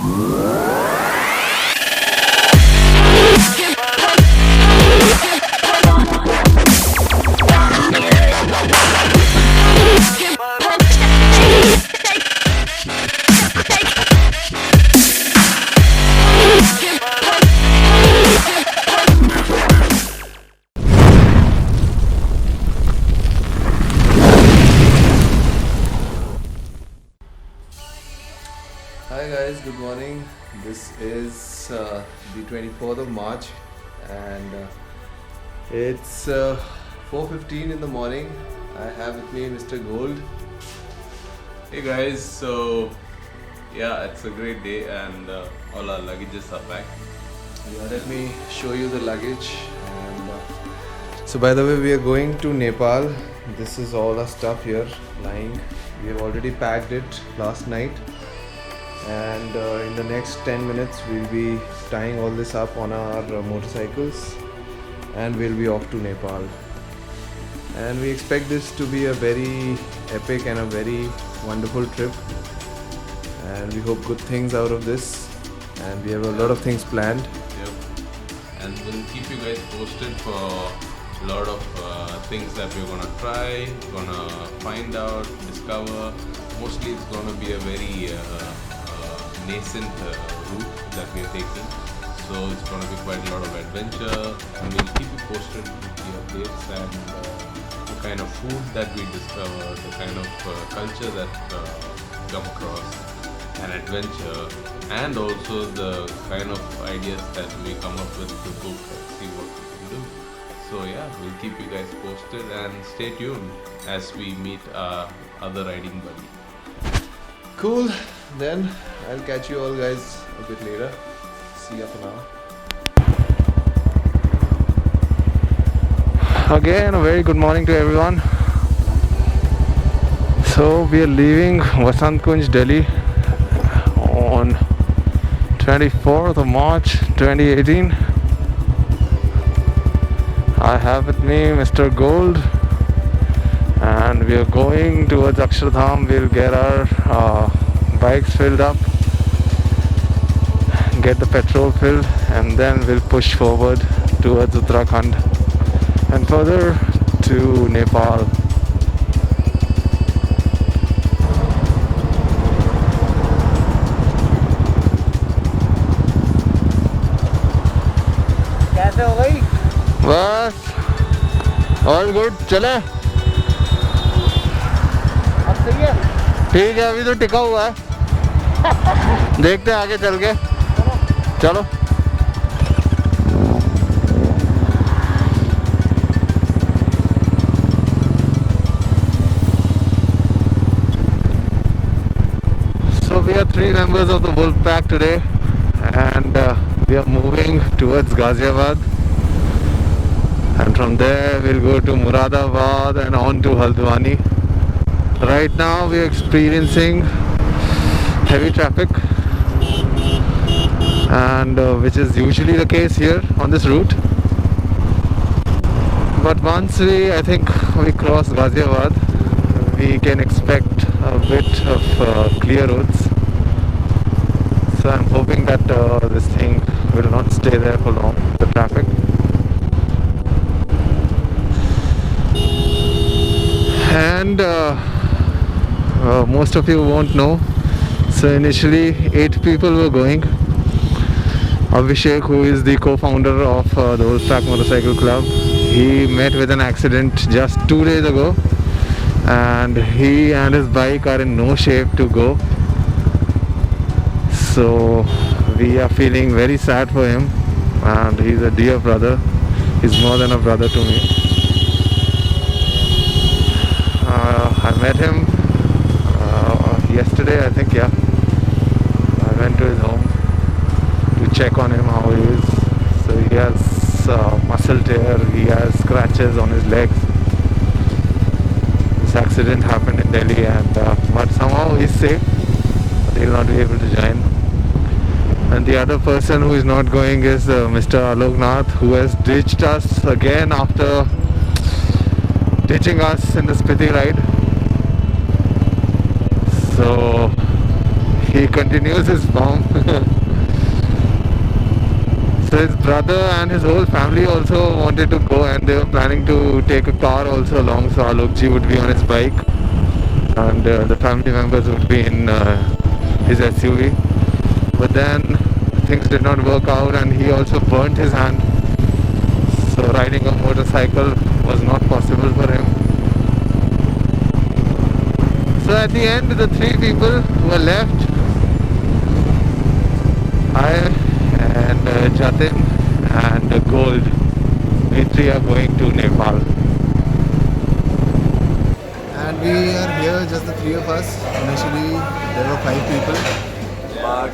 Hi guys, good morning. This is the 24th of March and it's 4:15 in the morning. I have with me Mr. Gold. Hey guys, so yeah, it's a great day and all our luggages are back. Yeah, let me show you the luggage. And so by the way, we are going to Nepal. This is all our stuff here lying. We have already packed it last night. And in the next 10 minutes we'll be tying all this up on our motorcycles and we'll be off to Nepal. And we expect this to be a very epic and a very wonderful trip, and we hope good things out of this, and we have a lot of things planned. Yep. And we'll keep you guys posted for a lot of things that we're gonna try, gonna find out, discover. Mostly it's gonna be a very nascent route that we are taking, so it's going to be quite a lot of adventure, and we'll keep you posted with the updates and the kind of food that we discover, the kind of culture that come across, and adventure, and also the kind of ideas that we come up with to cook and see what we can do. So yeah, we'll keep you guys posted and stay tuned as we meet our other riding buddy. Cool, then I'll catch you all guys a bit later. See ya for now. Again, a very good morning to everyone. So we are leaving Vasant Kunj, Delhi on 24th of March 2018. I have with me Mr. Gold, and we are going towards Akshardham. We'll get our bikes filled up, get the petrol filled, and then we'll push forward towards Uttarakhand and further to Nepal. कैसे हो गई? बस all good, चले? अब सही है? ठीक है, अभी तो टिका हुआ है। देखते हैं आगे चल के। चलो। So we are 3 members of the Wolfpack today, and we are moving towards Ghaziabad, and from there we'll go to Muradabad and on to Haldwani. Right now we are experiencing heavy traffic, and which is usually the case here on this route. But once I think we cross Ghaziabad, we can expect a bit of clear roads. So I'm hoping that this thing will not stay there for long, the traffic. And most of you won't know, so initially 8 people were going. Abhishek, who is the co-founder of the Wolfpack Motorcycle Club, he met with an accident just 2 days ago, and he and his bike are in no shape to go. So we are feeling very sad for him, and he's a dear brother. He's more than a brother to me. I met him yesterday, I think, yeah. I went to his home to check on him, how he is. So he has muscle tear, he has scratches on his legs. This accident happened in Delhi, and but somehow he's safe, but he'll not be able to join. And the other person who is not going is Mr. Aloknath, who has ditched us again after ditching us in the Spiti ride. So he continues his bomb. So his brother and his whole family also wanted to go, and they were planning to take a car also along. So Alokji would be on his bike, and the family members would be in his SUV. But then things did not work out, and he also burnt his hand. So riding a motorcycle was not possible for him. So at the end, the three people were left. I and Jatin and Gold. We three are going to Nepal. And we are here, just the three of us. Initially, there were 5 people. But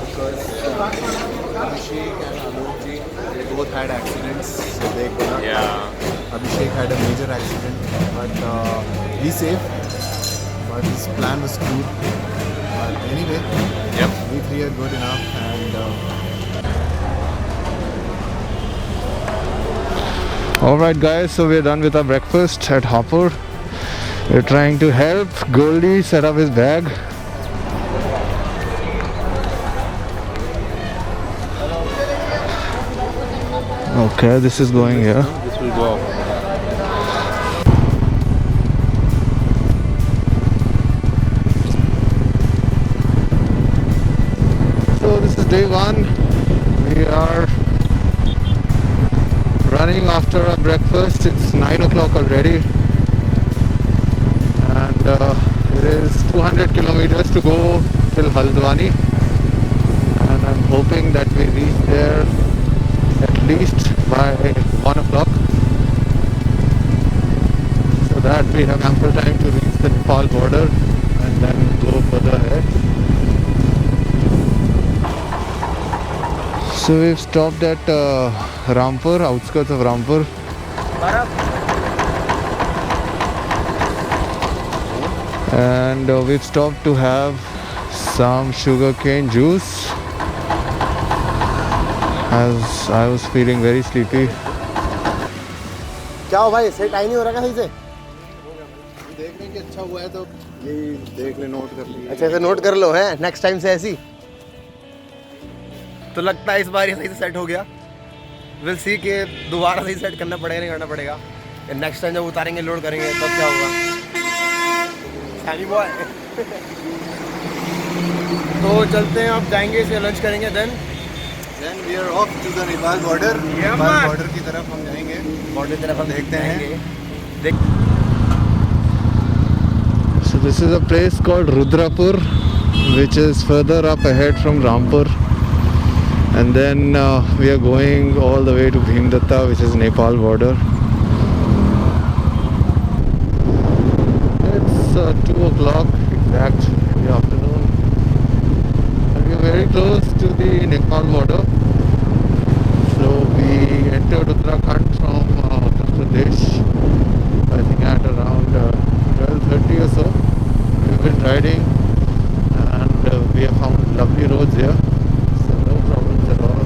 because Abhishek and Alokji, they both had accidents. So they could not. Yeah. Abhishek had a major accident. But he's safe. But his plan was screwed. But anyway, Yep. we three are good enough. And alright guys, so we're done with our breakfast at Hopper. We're trying to help Goldie set up his bag. Okay, this is going here. This will go. So this is day 1. We are running after our breakfast. It's 9 o'clock already, and it is 200 kilometers to go till Haldwani, and I'm hoping that we reach there at least by 1 o'clock, so that we have ample time to reach the Nepal border and then go further ahead. So we've stopped at Rampur, outskirts of Rampur. And we've stopped to have some sugarcane juice, as I was feeling very sleepy. क्या हो भाई, set आई नहीं हो रहा सही से? देख रहे हैं कि अच्छा हुआ है तो यही देख ले, नोट कर लिए। अच्छा, ऐसे नोट कर लो है, नेक्स्ट टाइम से ऐसी। तो लगता है इस बार ये सही से सेट हो गया। विल सी कि दोबारा सही सेट करना पड़ेगा, नहीं करना पड़ेगा। नेक्स्ट टाइम जब उतारेंगे, लोड करेंगे, तब क्या होगा? Heavy boy. तो चलते हैं, अब जाएंगे, इसे लंच करेंगे, then we are off to the Nepal border. Nepal border की तरफ हम जाएंगे। बॉर्डर की तरफ हम देखते हैं। देख। So this is a place called Rudrapur, which is further up ahead from Rampur, and then we are going all the way to Bhimdatta, which is Nepal border. It's 2 o'clock exact in the afternoon, and we are very close to the Nepal border. So we entered Uttarakhand from Uttar Pradesh, I think at around 12:30 or so. We've been riding, and we have found lovely roads here, so no problems at all.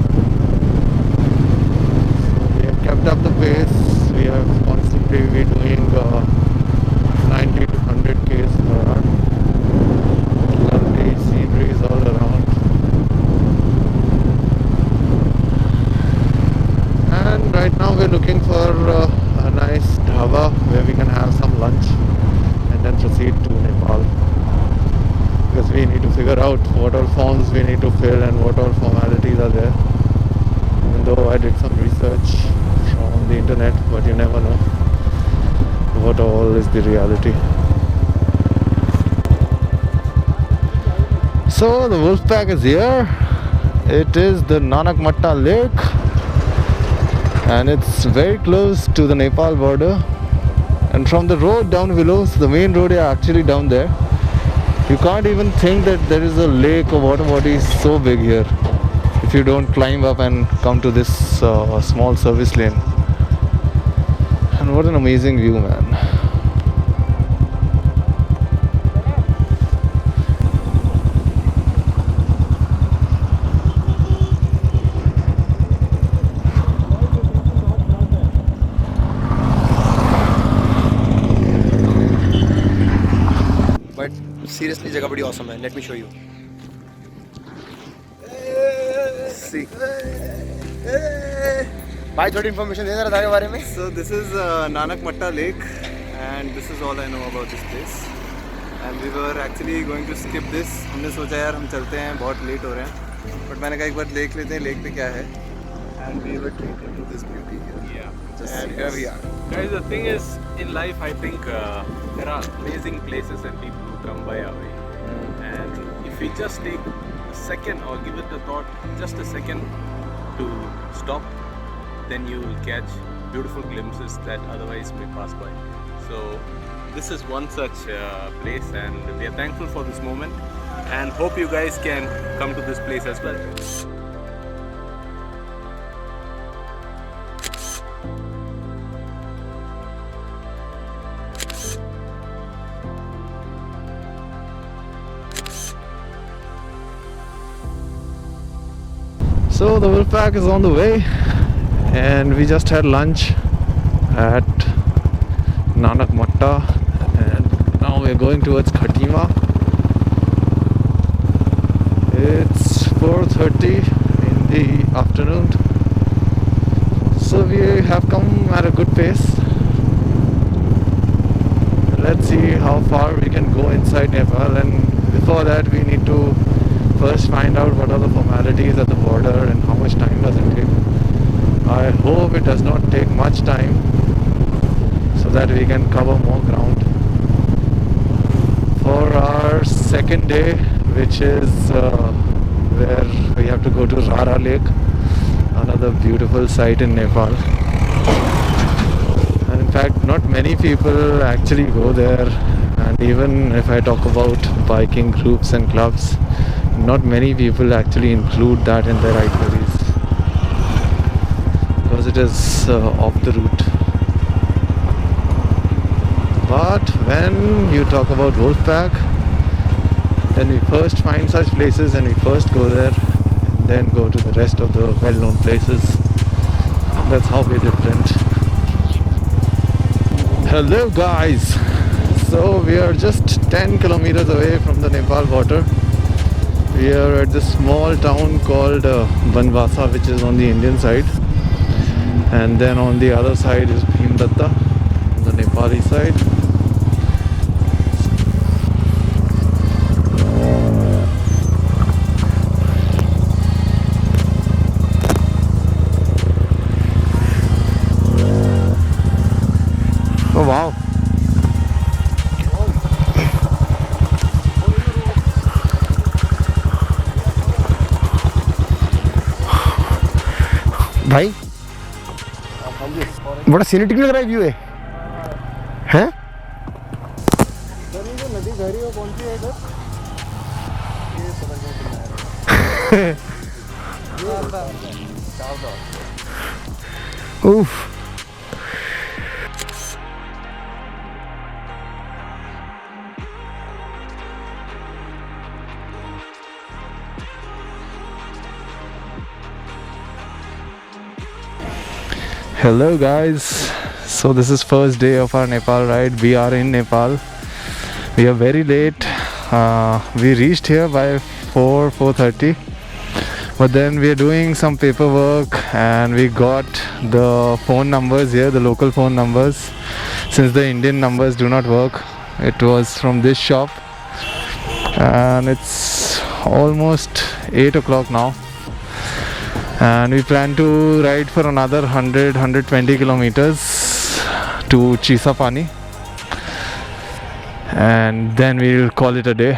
So we have kept up the pace. We have constantly been doing 90 to 100 km per hour. Lovely sceneries all around. And right now we're looking for a nice dhaba where we can have some lunch and then proceed to Nepal, because we need to figure out what all forms we need to fill and what all formalities are there. Even though I did some research on the internet, but you never know what all is the reality. So the Wolfpack is here. It is the Nanak Matta Lake, and it's very close to the Nepal border. And from the road down below, so the main road is actually down there. You can't even think that there is a lake or water body so big here if you don't climb up and come to this small service lane. And what an amazing view, man. But seriously जगह बड़ी awesome है। Let me show you. Let's see. भाई थोड़ी information दे जरा के बारे में. So this is Nanak Matta Lake, and this is all I know about this place. And we were actually going to skip this. हमने सोचा यार हम चलते हैं, बहुत लेट हो रहे हैं. But मैंने कहा एक बार देख लेते हैं लेक पे क्या है. And we were treated to this beauty here. Yeah. And here we are. Guys, the thing is, in life, I think there are amazing places and people who come by our way. And if we just take a second or give it a thought, just a second to stop, then you will catch beautiful glimpses that otherwise may pass by. So this is one such place, and we are thankful for this moment and hope you guys can come to this place as well. So the Wolfpack is on the way, and we just had lunch at Nanak Matta, and now we're going towards Khatima. It's 4:30 in the afternoon, so we have come at a good pace. Let's see how far we can go inside Nepal, and before that we need to first find out what are the formalities at the border and how much time does it take. I hope it does not take much time so that we can cover more ground. For our second day, which is where we have to go to Rara Lake, another beautiful site in Nepal. And in fact, not many people actually go there, and even if I talk about biking groups and clubs, not many people actually include that in their itineraries because it is off the route. But when you talk about Wolfpack, then we first find such places and we first go there and then go to the rest of the well-known places. That's how we're different. Hello guys! So we are just 10 kilometers away from the Nepal border. We are at this small town called Banvasa, which is on the Indian side, and then on the other side is Bhimdatta, on the Nepali side. Oh wow! भाई बड़ा सीनेटिक लग रहा है view है हैं? नदी गहरी हो कौन सी है इधर? ये समझ में उफ. Hello guys, so this is first day of our Nepal ride. We are in Nepal. We are very late. We reached here by 4:30, but then we are doing some paperwork and we got the phone numbers here, the local phone numbers, since the Indian numbers do not work. It was from this shop, and it's almost 8 o'clock now. And we plan to ride for another 120 kilometers to Chisapani, and then we'll call it a day.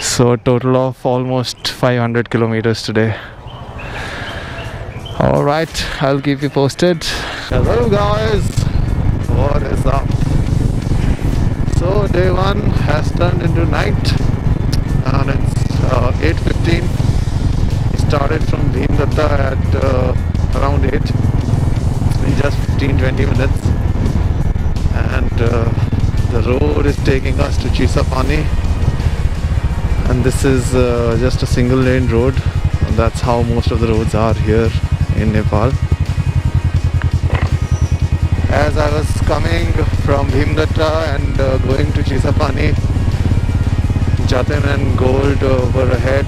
So a total of almost 500 kilometers today. Alright, I'll keep you posted. Hello guys, what is up? So day 1 has turned into night, and it's 8:15. Started from Bhimdatta at around 8 in just 15-20 minutes, and the road is taking us to Chisapani, and this is just a single lane road. That's how most of the roads are here in Nepal. As I was coming from Bhimdatta and going to Chisapani, Jatin and Gold were ahead,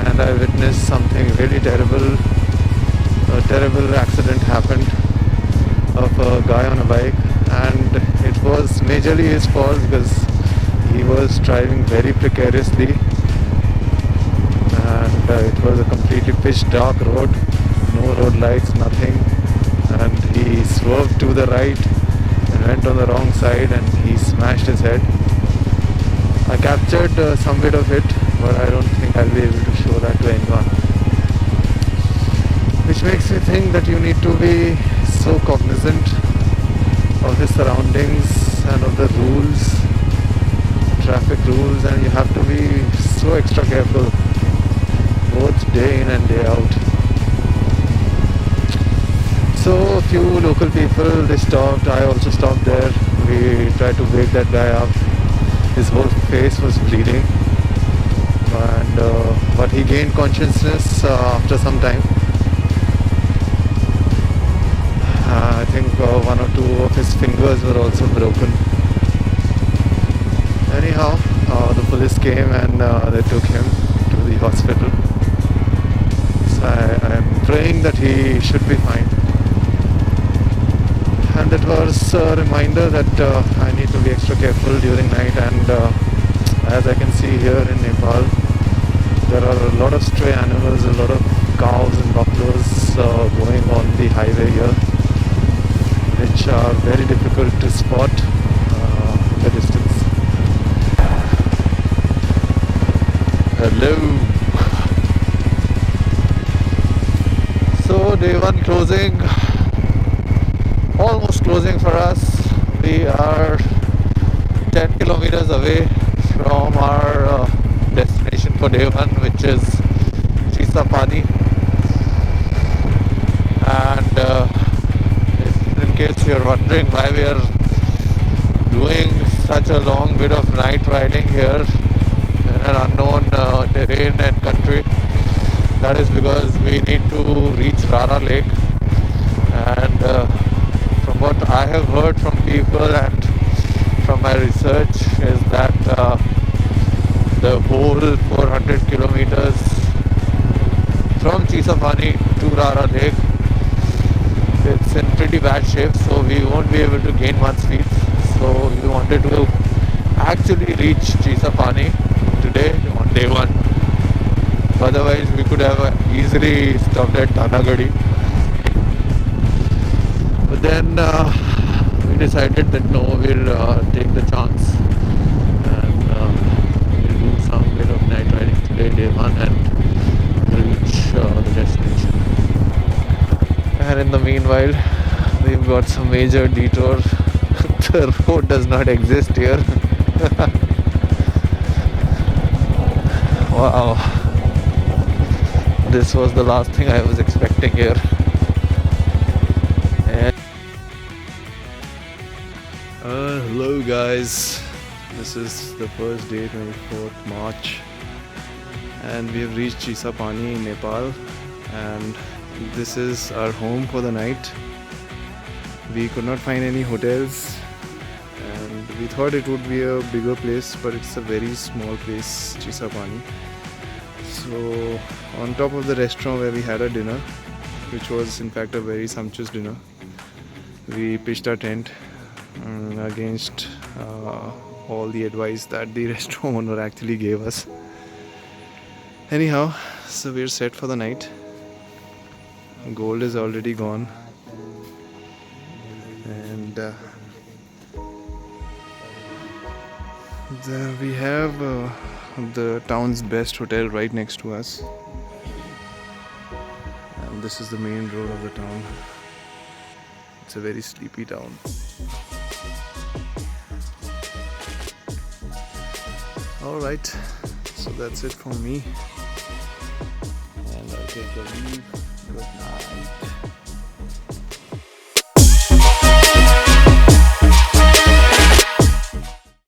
and I witnessed something really terrible. A terrible accident happened of a guy on a bike, and it was majorly his fault because he was driving very precariously, and it was a completely pitch dark road, no road lights, nothing, and he swerved to the right and went on the wrong side and he smashed his head. I captured some bit of it, but I don't think I'll be able to show that to anyone, which makes me think that you need to be so cognizant of the surroundings and of the rules, traffic rules, and you have to be so extra careful both day in and day out. So a few local people, they stopped. I also stopped there. We tried to wake that guy up. His whole face was bleeding, and but he gained consciousness after some time. I think one or two of his fingers were also broken. Anyhow, the police came and they took him to the hospital. So I am praying that he should be fine. And it was a reminder that I need to be extra careful during night, and as I can see here in Nepal, there are a lot of stray animals, a lot of cows and buffaloes going on the highway here, which are very difficult to spot in the distance. Hello. So day one closing, almost closing for us. We are 10 kilometers away from our destination for day one, which is Chisapani. And in case you're wondering why we are doing such a long bit of night riding here in an unknown terrain and country, that is because we need to reach Rara Lake. And from what I have heard from people and from my research is that the whole 400 kilometers from Chisapani to Rara Lake, it's in pretty bad shape, so we won't be able to gain much speed. So we wanted to actually reach Chisapani today on day one. Otherwise we could have easily stopped at Tanagadi. But then we decided that no, we'll take the chance and we'll do some bit of night riding today, day one, and reach the destination. And in the meanwhile, we've got some major detour. The road does not exist here. Wow. This was the last thing I was expecting here. And hello guys. This is the first day, 24th March. And we have reached Chisapani in Nepal. And this is our home for the night. We could not find any hotels, and we thought it would be a bigger place, but it's a very small place, Chisapani. So on top of the restaurant where we had our dinner, which was in fact a very sumptuous dinner, we pitched our tent against all the advice that the restaurant owner actually gave us. Anyhow, so we're set for the night. Gold is already gone, and we have the town's best hotel right next to us, and this is the main road of the town. It's a very sleepy town. Alright, so that's it from me, and I'll take a leave. Good night.